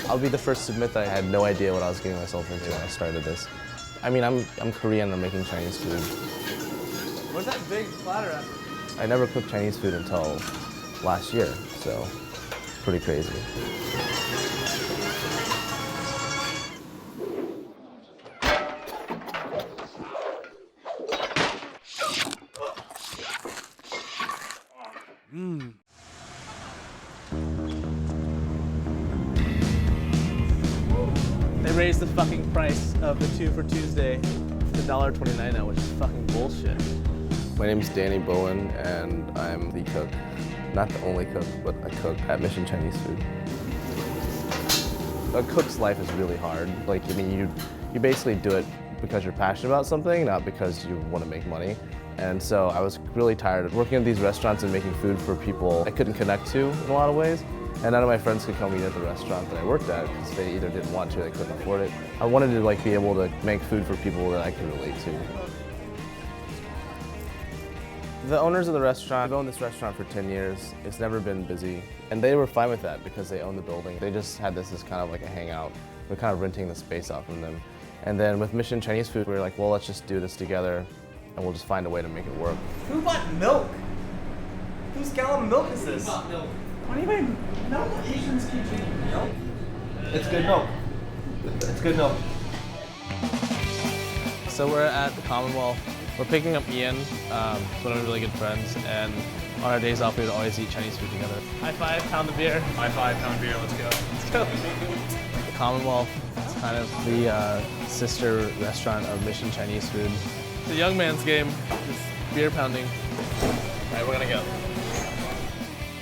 I'll be the first to admit that I had no idea what I was getting myself into when I started this. I mean, I'm Korean, I'm making Chinese food. Where's that big platter at? I never cooked Chinese food until last year, so pretty crazy. They raised the fucking price of the 2 for Tuesday to $1.29 now, which is fucking bullshit. My name's Bowien, and I'm the cook. Not the only cook, but a cook at Mission Chinese Food. A cook's life is really hard. Like, I mean, you basically do it because you're passionate about something, not because you want to make money. And so I was really tired of working at these restaurants and making food for people I couldn't connect to in a lot of ways. And none of my friends could come eat at the restaurant that I worked at because they either didn't want to or they couldn't afford it. I wanted to be able to make food for people that I could relate to. The owners of the restaurant have owned this restaurant for 10 years. It's never been busy. And they were fine with that because they own the building. They just had this as kind of like a hangout. We're kind of renting the space out from them. And then with Mission Chinese Food, we were like, well, let's just do this together and we'll just find a way to make it work. Who bought milk? Whose gallon of milk is this? Who bought milk? What do you mean? No Asians keep drinking milk. It's good milk. It's good milk. So we're at the Commonwealth. We're picking up Ian, one of my really good friends, and on our days off we would always eat Chinese food together. High five, pound the beer. High five, pound beer, let's go. Let's go. The Commonwealth is kind of the sister restaurant of Mission Chinese Food. It's a young man's game, just beer pounding. All right, we're gonna go.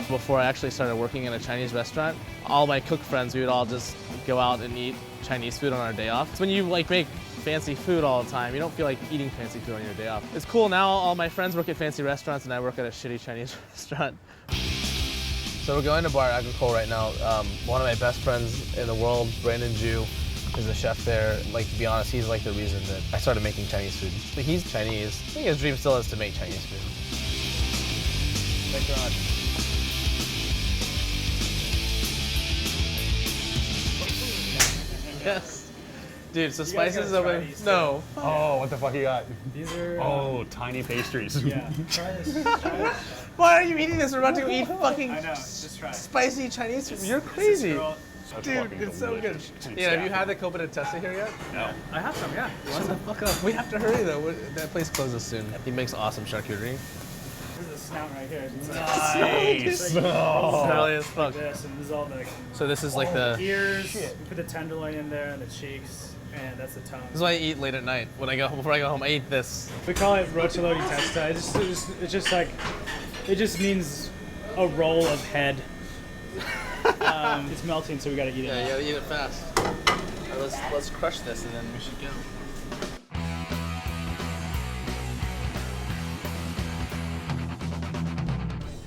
Before I actually started working in a Chinese restaurant, all my cook friends, we would all just go out and eat Chinese food on our day off. It's when you like make fancy food all the time, you don't feel like eating fancy food on your day off. It's cool now, all my friends work at fancy restaurants and I work at a shitty Chinese restaurant. So we're going to Bar Agricole right now. One of my best friends in the world, Brandon Ju, is a chef there. Like, to be honest, he's like the reason that I started making Chinese food. Like, he's Chinese. I think his dream still is to make Chinese food. Thank God. Yes. Dude, so Spices open. No. Oh, what the fuck you got? These are. Oh, tiny pastries. Yeah. Try this. Try this. Why are you eating this? We're about to go eat fucking I know. Just try it. spicy Chinese food. You're crazy. That's Dude, fucking it's so good. delicious. Yeah, have you had the copa de testa here yet? No. I have some, yeah. You want Shut the some? fuck up. We have to hurry though. That place closes soon. He makes awesome charcuterie. There's a snout right here. Nice. Smelly as fuck. This, and this is all the So this is like the. ears. We put the tenderloin in there and the cheeks, and that's the tongue. This is what I eat late at night. When I go before I go home, I eat this. We call it rochelo di testa. It's just like, it just means a roll of head. It's melting, so we gotta eat it. Yeah, you gotta eat it fast. Right, let's crush this and then we should go.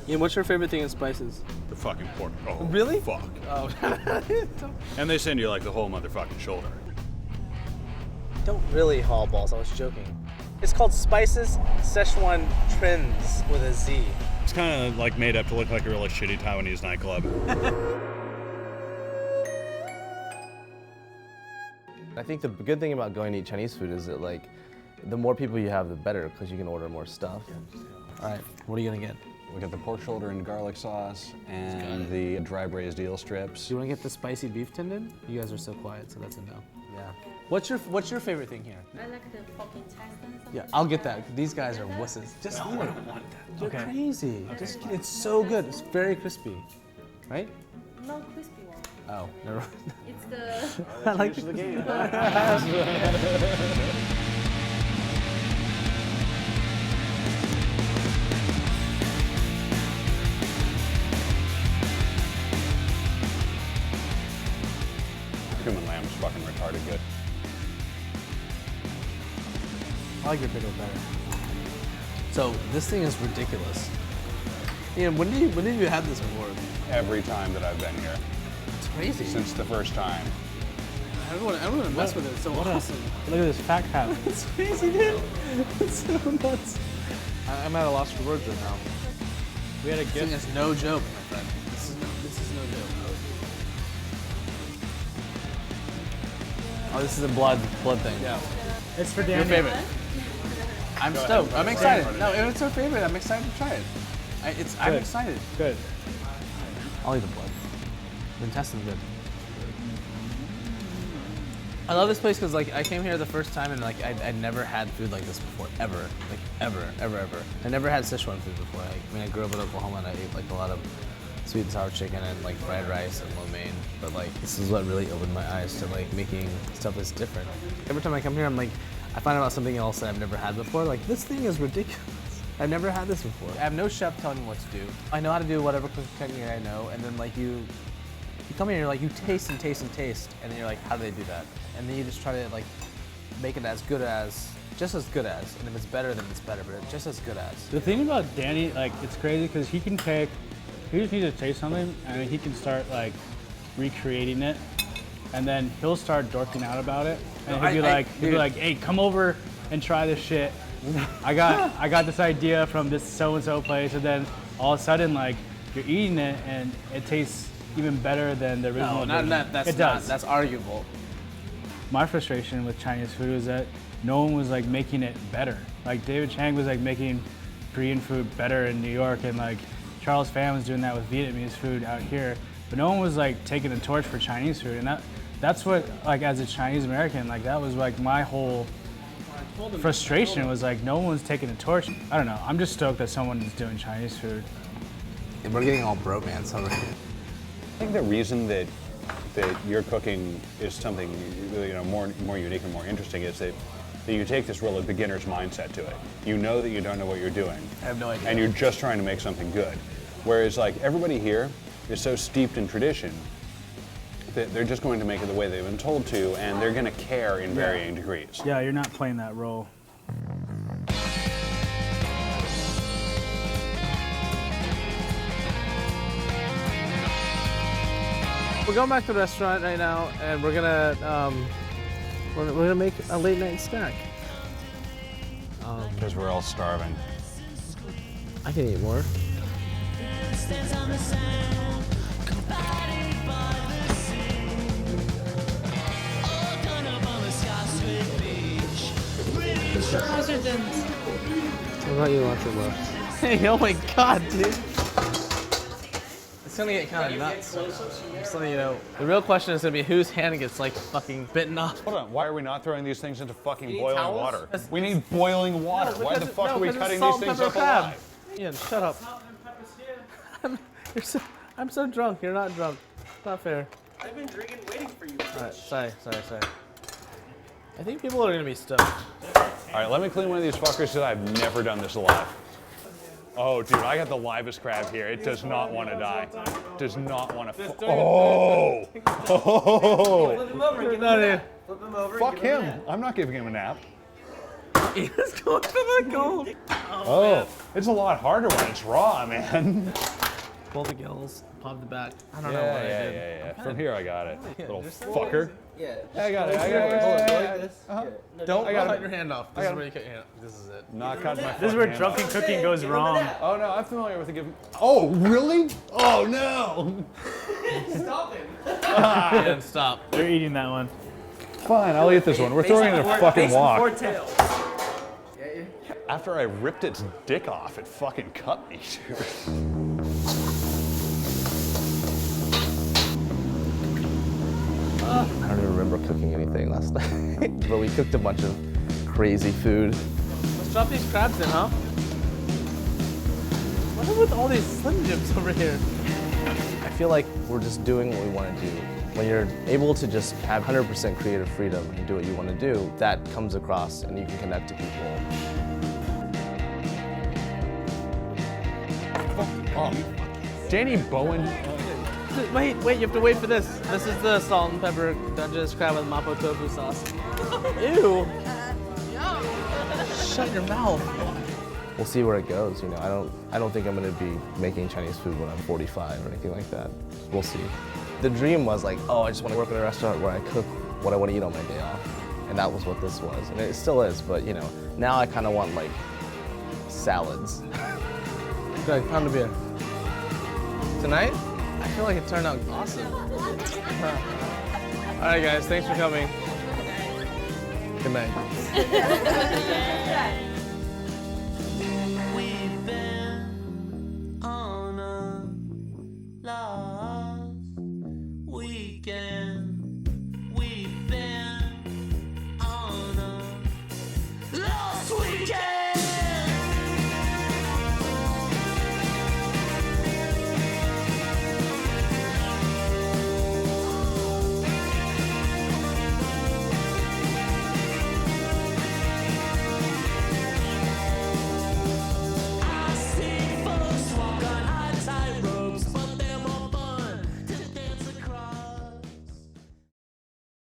Ian, what's your favorite thing in Spices? The fucking pork. Oh, Really? Fuck. Oh. And they send you like the whole motherfucking shoulder. Don't really haul balls, I was joking. It's called Spices Szechuan Trends with a Z. It's kind of like made up to look like a really shitty Taiwanese nightclub. I think the good thing about going to eat Chinese food is that, like, the more people you have, the better, because you can order more stuff. All right, what are you gonna get? We got the pork shoulder and garlic sauce and the dry braised eel strips. Do you want to get the spicy beef tendon? You guys are so quiet, so that's a no. Yeah. What's your favorite thing here? I like the pork intestines. Yeah, I'll get that. These guys are wusses. Just eat it. I don't want that. You're crazy. Just, it's so good. It's very crispy, right? No crispy one. Oh, never mind. It's the. I like the game. Human lamb is fucking retarded good. I like your pickle better. So this thing is ridiculous. Ian, when did you have this before? Every time that I've been here. It's crazy. Since the first time. Everyone would mess with it. It's so awesome. Look at this fat cap. It's crazy, dude. It's so nuts. I'm at a loss for words right now. We had a This thing gift. is no joke, my friend. This is no joke. Oh, this is a blood thing. Yeah. It's for Your Daniel. favorite. I'm stoked. I'm excited. No, if it's her favorite, I'm excited to try it. I'm excited. Good. I'll eat the blood. The intestine's good. I love this place because like I came here the first time and like I'd never had food like this before, ever. Like ever. I never had Szechuan food before. I grew up in Oklahoma and I ate like a lot of sweet and sour chicken and like fried rice and lo mein. But like this is what really opened my eyes to like making stuff that's different. Every time I come here, I'm like, I find out something else that I've never had before. Like this thing is ridiculous. I've never had this before. I have no chef telling me what to do. I know how to do whatever cooking I know, and then like you come here and you're like, you taste and taste and taste, and then you're like, how do they do that? And then you just try to like make it as good as, just as good as, and if it's better, then it's better, but it's just as good as. The thing about Danny, like, it's crazy because he just needs to taste something and he can start like recreating it, and then he'll start dorking out about it, and he'll be like, hey, come over and try this shit. I got this idea from this so and so place, and then all of a sudden like you're eating it and it tastes even better than the original. No, that's arguable. My frustration with Chinese food is that no one was like making it better. Like David Chang was like making Korean food better in New York, and like Charles Pham was doing that with Vietnamese food out here. But no one was like taking the torch for Chinese food, and that's what, like, as a Chinese American, like that was like my whole frustration was like no one's taking the torch. I don't know. I'm just stoked that someone is doing Chinese food. We're getting all bromance over here. I think the reason that your cooking is something more unique and more interesting is that you take this real beginner's mindset to it. You know that you don't know what you're doing. I have no idea. And you're just trying to make something good. Whereas like everybody here is so steeped in tradition that they're just going to make it the way they've been told to, and they're going to care in varying degrees. Yeah, you're not playing that role. We're going back to the restaurant right now, and we're gonna make a late night snack. Because we're all starving. I can eat more. How's your dinner? What about you, lots of left? Hey, oh my god, dude. It's gonna get kind of nuts. Just so you know, the real question is gonna be whose hand gets like fucking bitten off. Hold on, why are we not throwing these things into fucking need boiling towels? water? We need boiling water. Why the fuck are we cutting these things up crab. alive? Ian, shut up. I'm so drunk. You're not drunk. It's not fair. I've been drinking, waiting for you. Alright, sorry. I think people are gonna be stoked. All right, let me clean one of these fuckers because I've never done this alive. Oh, dude, I got the livest crab here. It does not want to die. Does not want to. Oh! Oh! Flip him over, give him a nap. Flip him over. Fuck him! I'm not giving him a nap. Ian's going for the gold. Oh, it's a lot harder when it's raw, man. Pull the gills, pop the back. I don't know what I did. Yeah. From here, I got it. Little just- fucker. Yeah. I got it. Hold it like this. Uh-huh. Yeah. Don't I got cut it. your hand off. This is where you cut your hand off. This is it. Not cutting my. This is where fucking hand drunken off. cooking goes Give him a wrong. nap. Oh no, I'm familiar with the giving. Oh really? Oh no! Stop him. Ian, stop. They're eating that one. Fine, I'll eat this one. We're throwing it in a fucking Face wok. before tail. After I ripped its dick off, it fucking cut me, dude. I don't even remember cooking anything last night, but we cooked a bunch of crazy food. Let's drop these crabs in, huh? What is with all these Slim Jims over here? I feel like we're just doing what we want to do. When you're able to just have 100% creative freedom and do what you want to do, that comes across and you can connect to people. Danny Bowien. Wait, you have to wait for this. This is the salt and pepper Dungeness crab with mapo tofu sauce. Ew. Shut your mouth. We'll see where it goes. You know, I don't think I'm going to be making Chinese food when I'm 45 or anything like that. We'll see. The dream was like, oh, I just want to work in a restaurant where I cook what I want to eat on my day off, and that was what this was, and it still is. But you know, now I kind of want like salads. Greg, pound of beer. Tonight, I feel like it turned out awesome. All right, guys, thanks for coming. Good night.